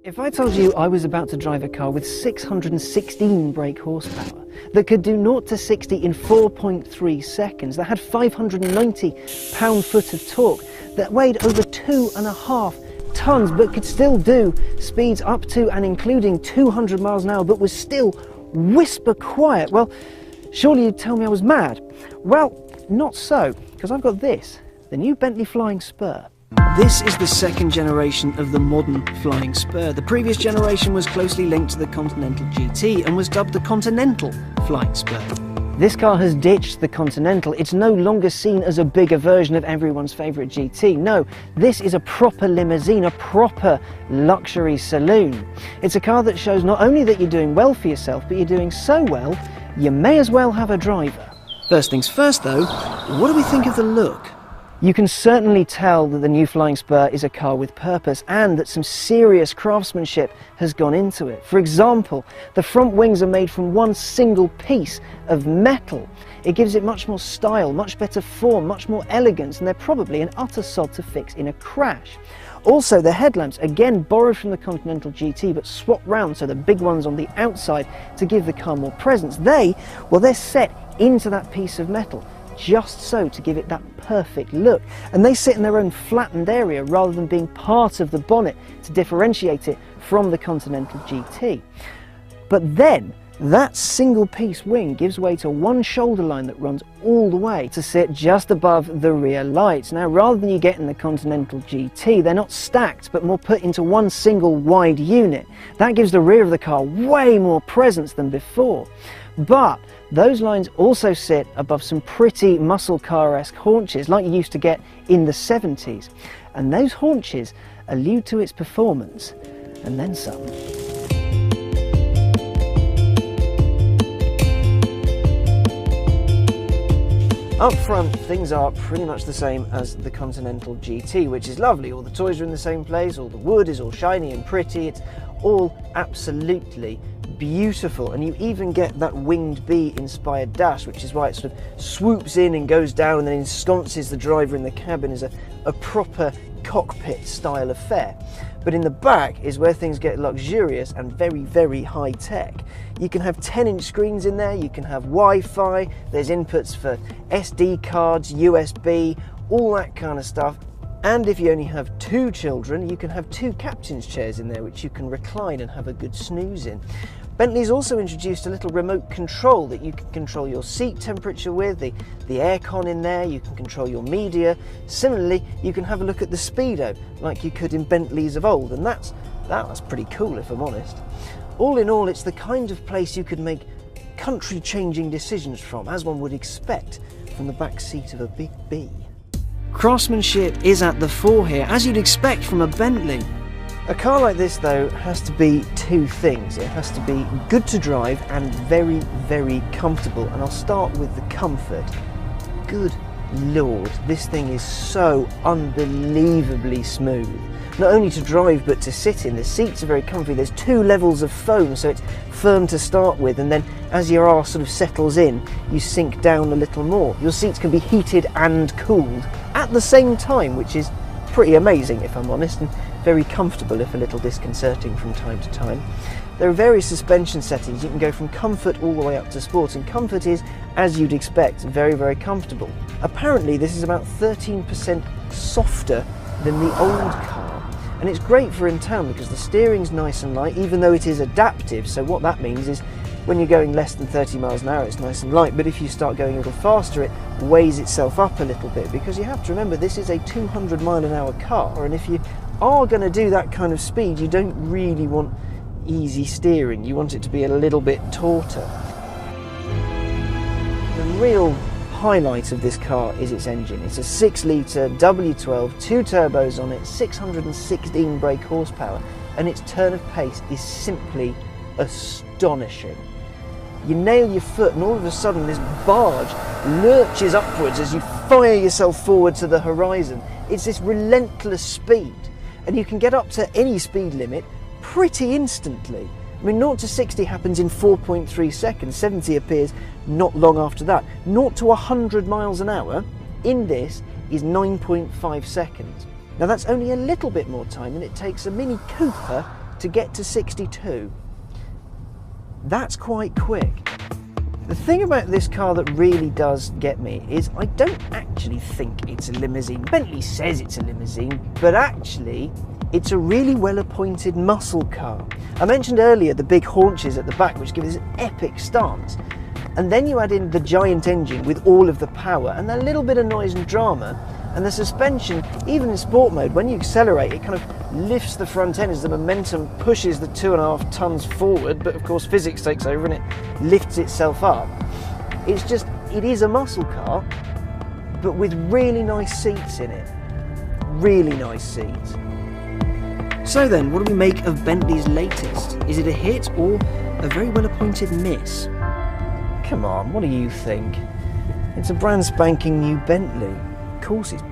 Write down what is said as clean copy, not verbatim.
If I told you I was about to drive a car with 616 brake horsepower, that could do 0 to 60 in 4.3 seconds, that had 590 pound-foot of torque, that weighed over 2.5 tons, but could still do speeds up to and including 200 miles an hour, but was still whisper quiet, well, surely you'd tell me I was mad. Well, not so, because I've got this, the new Bentley Flying Spur. This is the second generation of the modern Flying Spur. The previous generation was closely linked to the Continental GT and was dubbed the Continental Flying Spur. This car has ditched the Continental. It's no longer seen as a bigger version of everyone's favourite GT. No, this is a proper limousine, a proper luxury saloon. It's a car that shows not only that you're doing well for yourself, but you're doing so well, you may as well have a driver. First things first though, what do we think of the look? You can certainly tell that the new Flying Spur is a car with purpose and that some serious craftsmanship has gone into it. For example, the front wings are made from one single piece of metal. It gives it much more style, much better form, much more elegance, and they're probably an utter sod to fix in a crash. Also, the headlamps, again borrowed from the Continental GT but swapped round, so the big ones on the outside to give the car more presence. They're set into that piece of metal, just so to give it that perfect look, and they sit in their own flattened area rather than being part of the bonnet to differentiate it from the Continental GT. But then that single piece wing gives way to one shoulder line that runs all the way to sit just above the rear lights. Now, rather than you get in the Continental GT, they're not stacked but more put into one single wide unit. That gives the rear of the car way more presence than before. But those lines also sit above some pretty muscle car-esque haunches like you used to get in the 70s. And those haunches allude to its performance, and then some. Up front, things are pretty much the same as the Continental GT, which is lovely. All the toys are in the same place, all the wood is all shiny and pretty, it's all absolutely beautiful, and you even get that winged bee inspired dash, which is why it sort of swoops in and goes down and then ensconces the driver in the cabin as a proper cockpit style affair. But in the back is where things get luxurious and very, very high tech. You can have 10-inch screens in there, you can have Wi-Fi, there's inputs for SD cards, USB, all that kind of stuff. And if you only have 2 children, you can have 2 captain's chairs in there which you can recline and have a good snooze in. Bentley's also introduced a little remote control that you can control your seat temperature with, the aircon in there, you can control your media. Similarly, you can have a look at the speedo like you could in Bentleys of old, and that's pretty cool if I'm honest. All in all, it's the kind of place you could make country-changing decisions from, as one would expect from the back seat of a big B. Craftsmanship is at the fore here, as you'd expect from a Bentley. A car like this though has to be 2 things. It has to be good to drive and very, very comfortable, and I'll start with the comfort. Good Lord, this thing is so unbelievably smooth. Not only to drive but to sit in. The seats are very comfy. There's 2 levels of foam, so it's firm to start with, and then as your arse sort of settles in, you sink down a little more. Your seats can be heated and cooled at the same time, which is pretty amazing if I'm honest, and very comfortable if a little disconcerting from time to time. There are various suspension settings. You can go from comfort all the way up to sport, and comfort is, as you'd expect, very, very comfortable. Apparently this is about 13% softer than the old car, and it's great for in town because the steering's nice and light, even though it is adaptive. So what that means is when you're going less than 30 miles an hour it's nice and light, but if you start going a little faster it weighs itself up a little bit, because you have to remember this is a 200 mile an hour car, and if you are going to do that kind of speed you don't really want easy steering, you want it to be a little bit tauter. The real highlight of this car is its engine. It's a 6-litre W12, 2 turbos on it, 616 brake horsepower, and its turn of pace is simply astonishing. You nail your foot and all of a sudden this barge lurches upwards as you fire yourself forward to the horizon. It's this relentless speed, and you can get up to any speed limit pretty instantly. I mean, 0 to 60 happens in 4.3 seconds, 70 appears not long after that. 0 to 100 miles an hour in this is 9.5 seconds. Now that's only a little bit more time than it takes a Mini Cooper to get to 62. That's quite quick. The thing about this car that really does get me is I don't actually think it's a limousine. Bentley says it's a limousine, but actually it's a really well-appointed muscle car. I mentioned earlier the big haunches at the back, which give this epic stance. And then you add in the giant engine with all of the power and a little bit of noise and drama, and the suspension, even in sport mode, when you accelerate, it kind of lifts the front end as the momentum pushes the 2.5 tons forward, but of course physics takes over and it lifts itself up. It is a muscle car, but with really nice seats in it. Really nice seats. So then, what do we make of Bentley's latest? Is it a hit or a very well-appointed miss? Come on, what do you think? It's a brand spanking new Bentley. Of course it's